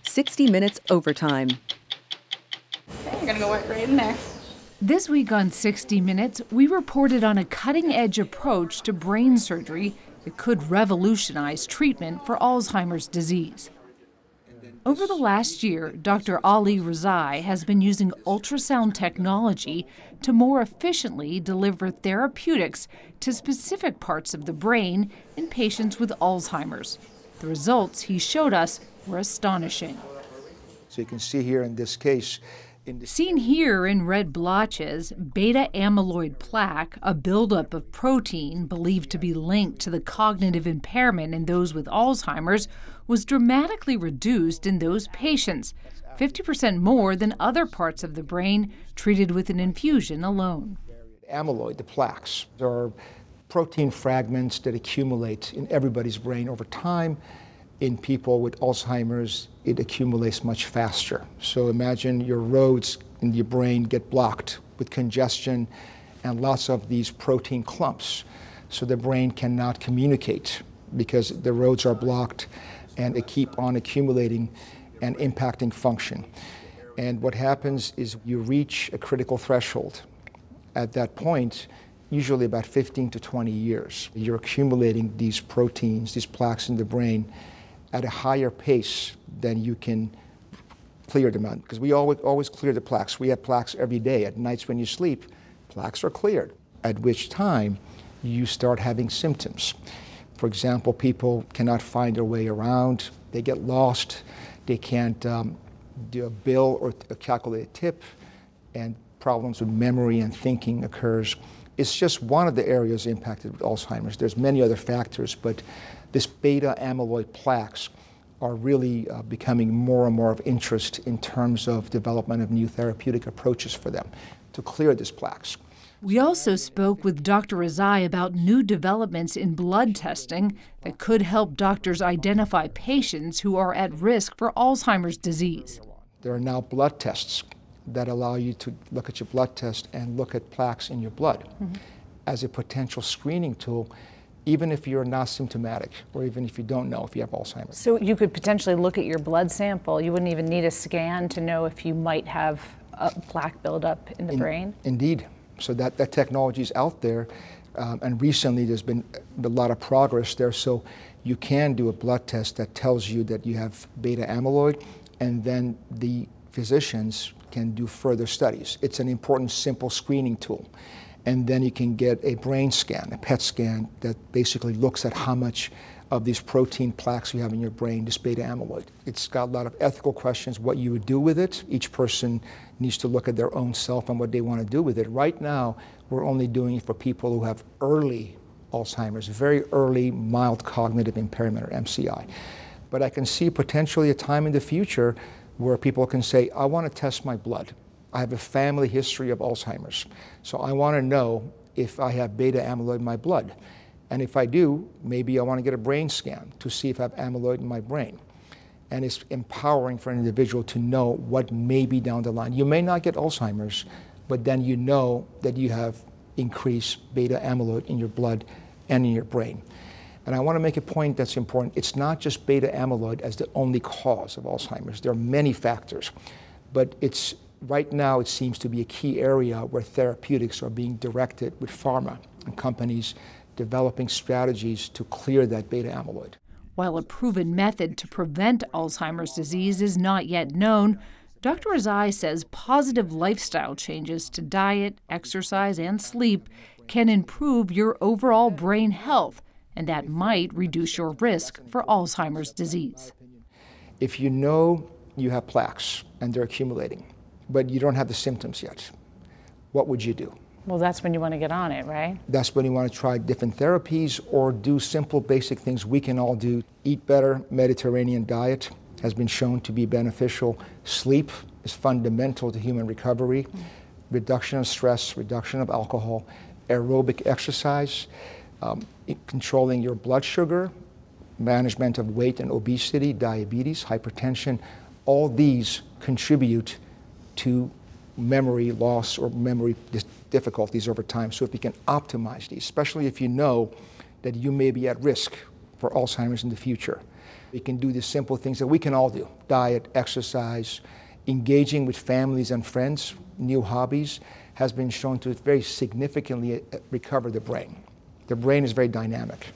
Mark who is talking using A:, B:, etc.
A: 60 Minutes Overtime.
B: Okay, I'm gonna go right in there.
C: This week on 60 Minutes, we reported on a cutting-edge approach to brain surgery that could revolutionize treatment for Alzheimer's disease. Over the last year, Dr. Ali Rezai has been using ultrasound technology to more efficiently deliver therapeutics to specific parts of the brain in patients with Alzheimer's. The results he showed us were astonishing.
D: So you can see here in this case,
C: seen here in red blotches, beta amyloid plaque, a buildup of protein believed to be linked to the cognitive impairment in those with Alzheimer's, was dramatically reduced in those patients, 50% more than other parts of the brain treated with an infusion alone.
D: Amyloid, the plaques, are protein fragments that accumulate in everybody's brain over time. In people with Alzheimer's, it accumulates much faster. So imagine your roads in your brain get blocked with congestion and lots of these protein clumps. So the brain cannot communicate because the roads are blocked and they keep on accumulating and impacting function. And what happens is you reach a critical threshold. At that point, usually about 15 to 20 years, you're accumulating these proteins, these plaques in the brain at a higher pace than you can clear them out. Because we always clear the plaques. We have plaques every day. At nights when you sleep, plaques are cleared, at which time you start having symptoms. For example, people cannot find their way around. They get lost. They can't do a bill or calculate a tip, and problems with memory and thinking occurs. It's just one of the areas impacted with Alzheimer's. There's many other factors, but this beta amyloid plaques are really becoming more and more of interest in terms of development of new therapeutic approaches for them to clear these plaques.
C: We also spoke with Dr. Rezai about new developments in blood testing that could help doctors identify patients who are at risk for Alzheimer's disease.
D: There are now blood tests that allow you to look at your blood test and look at plaques in your blood as a potential screening tool, even if you're not symptomatic or even if you don't know if you have Alzheimer's.
B: So you could potentially look at your blood sample. You wouldn't even need a scan to know if you might have a plaque buildup in the brain?
D: Indeed. So that technology is out there, and recently there's been a lot of progress there. So you can do a blood test that tells you that you have beta amyloid, and then the physicians can do further studies. It's an important, simple screening tool. And then you can get a brain scan, a PET scan, that basically looks at how much of these protein plaques you have in your brain, this beta amyloid. It's got a lot of ethical questions, what you would do with it. Each person needs to look at their own self and what they want to do with it. Right now, we're only doing it for people who have early Alzheimer's, very early mild cognitive impairment, or MCI. But I can see potentially a time in the future where people can say, I want to test my blood. I have a family history of Alzheimer's, so I want to know if I have beta amyloid in my blood. And if I do, maybe I want to get a brain scan to see if I have amyloid in my brain. And it's empowering for an individual to know what may be down the line. You may not get Alzheimer's, but then you know that you have increased beta amyloid in your blood and in your brain. And I want to make a point that's important. It's not just beta amyloid as the only cause of Alzheimer's. There are many factors, but right now it seems to be a key area where therapeutics are being directed with pharma and companies developing strategies to clear that beta amyloid.
C: While a proven method to prevent Alzheimer's disease is not yet known, Dr. Rezai says positive lifestyle changes to diet, exercise, and sleep can improve your overall brain health, and that might reduce your risk for Alzheimer's disease.
D: If you know you have plaques and they're accumulating, but you don't have the symptoms yet, what would you do?
B: Well, that's when you want to get on it, right?
D: That's when you want to try different therapies or do simple basic things we can all do. Eat better. Mediterranean diet has been shown to be beneficial. Sleep is fundamental to human recovery. Reduction of stress, reduction of alcohol, aerobic exercise, controlling your blood sugar, management of weight and obesity, diabetes, hypertension. All these contribute to memory loss or memory difficulties over time. So if you can optimize these, especially if you know that you may be at risk for Alzheimer's in the future, We can do the simple things that we can all do: diet, exercise, engaging with families and friends, new hobbies, has been shown to very significantly recover the brain. The brain is very dynamic.